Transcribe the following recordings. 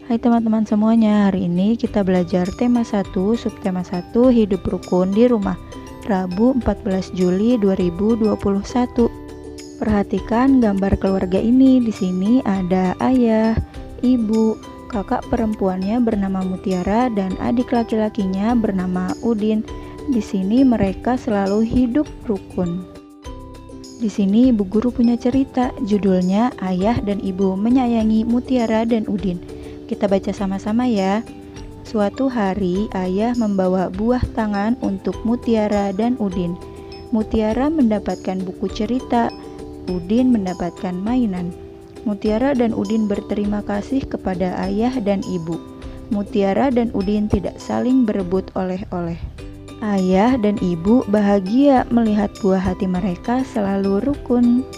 Hai teman-teman semuanya, hari ini kita belajar tema 1, subtema 1, hidup rukun di rumah, Rabu 14 Juli 2021. Perhatikan gambar keluarga ini. Di sini ada ayah, ibu, kakak perempuannya bernama Mutiara dan adik laki-lakinya bernama Udin. Di sini mereka selalu hidup rukun. Di sini ibu guru punya cerita, judulnya Ayah dan Ibu Menyayangi Mutiara dan Udin. Kita baca sama-sama ya. Suatu hari ayah membawa buah tangan untuk Mutiara dan Udin. Mutiara mendapatkan buku cerita, Udin mendapatkan mainan. Mutiara dan Udin berterima kasih kepada ayah dan ibu. Mutiara dan Udin tidak saling berebut oleh-oleh. Ayah dan ibu bahagia melihat buah hati mereka selalu rukun.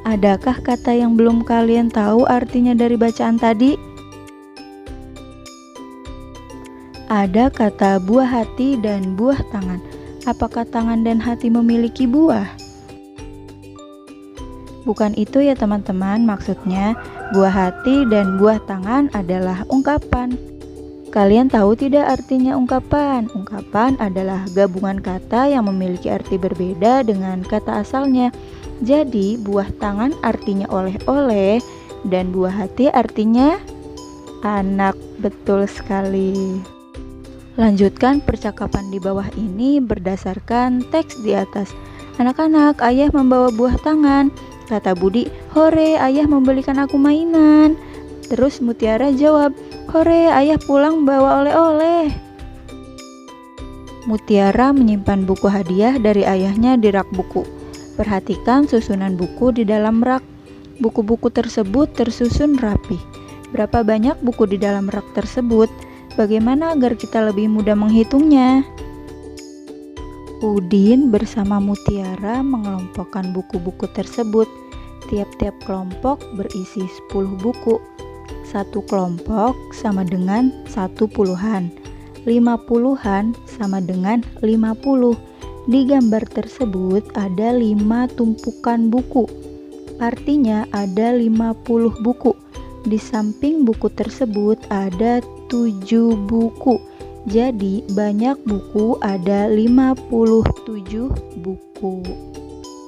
Adakah kata yang belum kalian tahu artinya dari bacaan tadi? Ada kata buah hati dan buah tangan. Apakah tangan dan hati memiliki buah? Bukan itu ya teman-teman, maksudnya buah hati dan buah tangan adalah ungkapan. Kalian tahu tidak artinya ungkapan? Ungkapan adalah gabungan kata yang memiliki arti berbeda dengan kata asalnya. Jadi buah tangan artinya oleh-oleh dan buah hati artinya anak. Betul sekali. Lanjutkan percakapan di bawah ini berdasarkan teks di atas. Anak-anak, ayah membawa buah tangan. Kata Budi, hore, ayah membelikan aku mainan. Terus Mutiara jawab, hore, ayah pulang bawa oleh-oleh. Mutiara menyimpan buku hadiah dari ayahnya di rak buku. Perhatikan susunan buku di dalam rak. Buku-buku tersebut tersusun rapi. Berapa banyak buku di dalam rak tersebut? Bagaimana agar kita lebih mudah menghitungnya? Udin bersama Mutiara mengelompokkan buku-buku tersebut. Tiap-tiap kelompok berisi 10 buku. Satu kelompok sama dengan 1 puluhan. 5 puluhan sama dengan 50. Di gambar tersebut ada 5 tumpukan buku. Artinya ada 50 buku. Di samping buku tersebut ada 7 buku. Jadi banyak buku, ada 57 buku.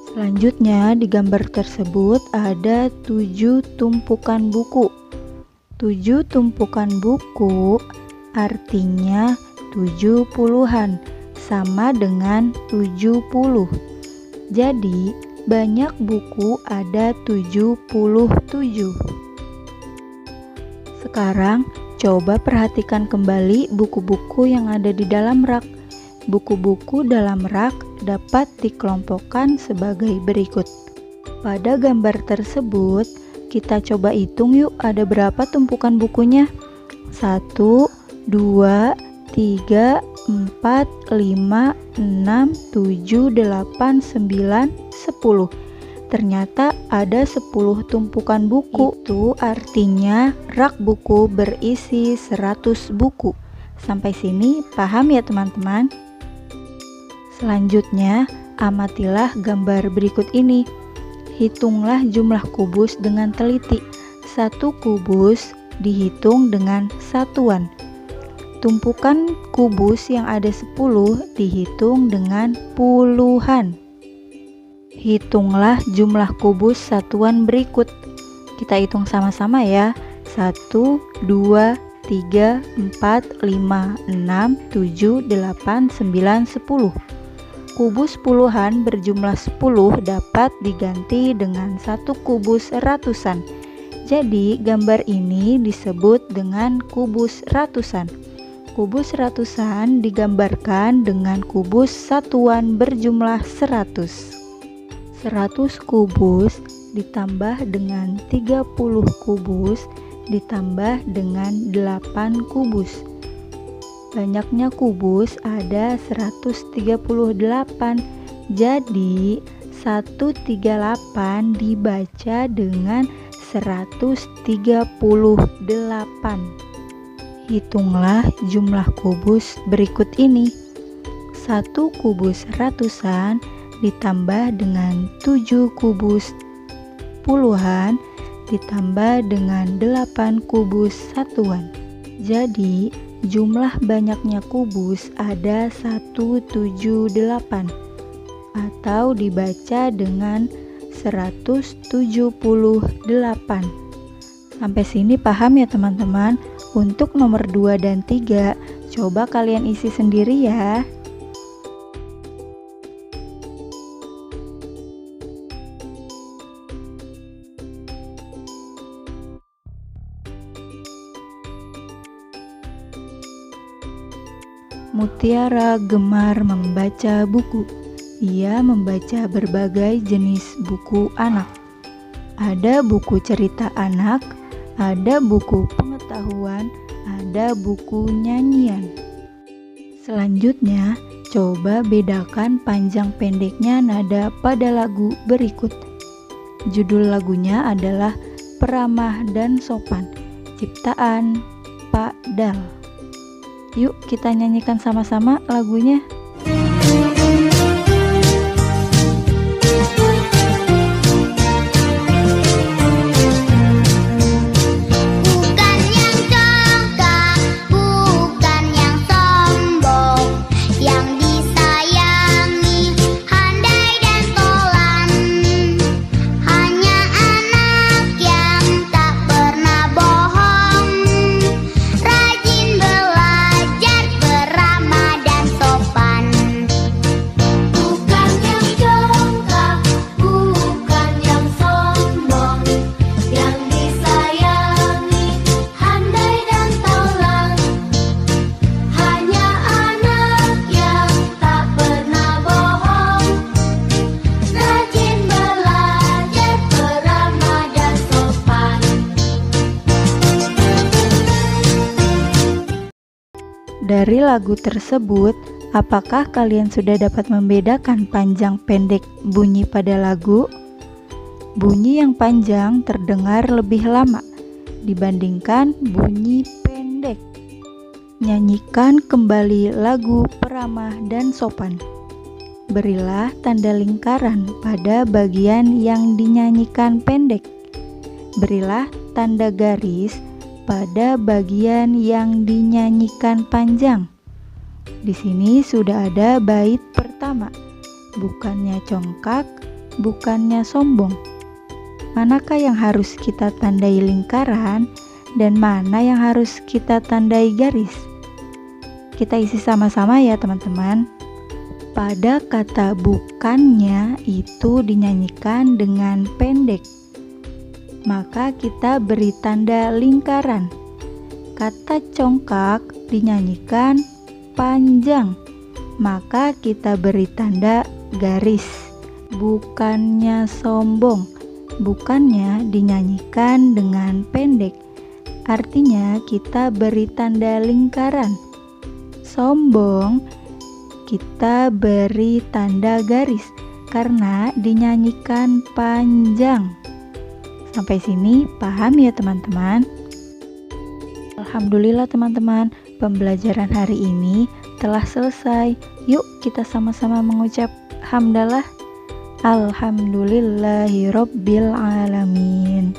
Selanjutnya di gambar tersebut ada 7 tumpukan buku. 7 tumpukan buku artinya 7 puluhan. Sama dengan 70. Jadi banyak buku, ada 77. Sekarang coba perhatikan kembali buku-buku yang ada di dalam rak. Buku-buku dalam rak dapat dikelompokkan sebagai berikut. Pada gambar tersebut kita coba hitung yuk, ada berapa tumpukan bukunya? 1, 2, 3, 4, 5, 6, 7, 8, 9, 10. Ternyata ada 10 tumpukan buku. Itu artinya rak buku berisi 100 buku. Sampai sini paham ya teman-teman? Selanjutnya, amatilah gambar berikut ini. Hitunglah jumlah kubus dengan teliti. Satu kubus dihitung dengan satuan. Tumpukan kubus yang ada 10 dihitung dengan puluhan. Hitunglah jumlah kubus satuan berikut. Kita hitung sama-sama ya. 1, 2, 3, 4, 5, 6, 7, 8, 9, 10. Kubus puluhan berjumlah 10 dapat diganti dengan satu kubus ratusan. Jadi gambar ini disebut dengan kubus ratusan. Kubus ratusan digambarkan dengan kubus satuan berjumlah 100. 100 kubus ditambah dengan 30 kubus ditambah dengan 8 kubus. Banyaknya kubus ada 138. Jadi 138 dibaca dengan 138. Hitunglah jumlah kubus berikut ini. 1 kubus ratusan ditambah dengan 7 kubus puluhan ditambah dengan 8 kubus satuan. Jadi jumlah banyaknya kubus ada 178 atau dibaca dengan 178. Sampai sini paham ya teman-teman? Untuk nomor 2 dan 3, coba kalian isi sendiri ya. Mutiara gemar membaca buku. Ia membaca berbagai jenis buku anak. Ada buku cerita anak, ada buku pengetahuan, ada buku nyanyian. Selanjutnya, coba bedakan panjang pendeknya nada pada lagu berikut. Judul lagunya adalah Peramah dan Sopan, ciptaan Pak Dal. Yuk kita nyanyikan sama-sama lagunya. Dari lagu tersebut, apakah kalian sudah dapat membedakan panjang pendek bunyi pada lagu? Bunyi yang panjang terdengar lebih lama dibandingkan bunyi pendek. Nyanyikan kembali lagu Peramah dan Sopan. Berilah tanda lingkaran pada bagian yang dinyanyikan pendek. Berilah tanda garis pada bagian yang dinyanyikan panjang. Di sini sudah ada bait pertama. Bukannya congkak, bukannya sombong. Manakah yang harus kita tandai lingkaran dan mana yang harus kita tandai garis? Kita isi sama-sama ya teman-teman. Pada kata bukannya itu dinyanyikan dengan pendek, maka kita beri tanda lingkaran. Kata congkak dinyanyikan panjang, maka kita beri tanda garis. Bukannya sombong, bukannya dinyanyikan dengan pendek, artinya kita beri tanda lingkaran. Sombong kita beri tanda garis karena dinyanyikan panjang. Sampai sini paham ya teman-teman? Alhamdulillah teman-teman, pembelajaran hari ini telah selesai. Yuk kita sama-sama mengucap hamdalah. Alhamdulillahirabbil alamin.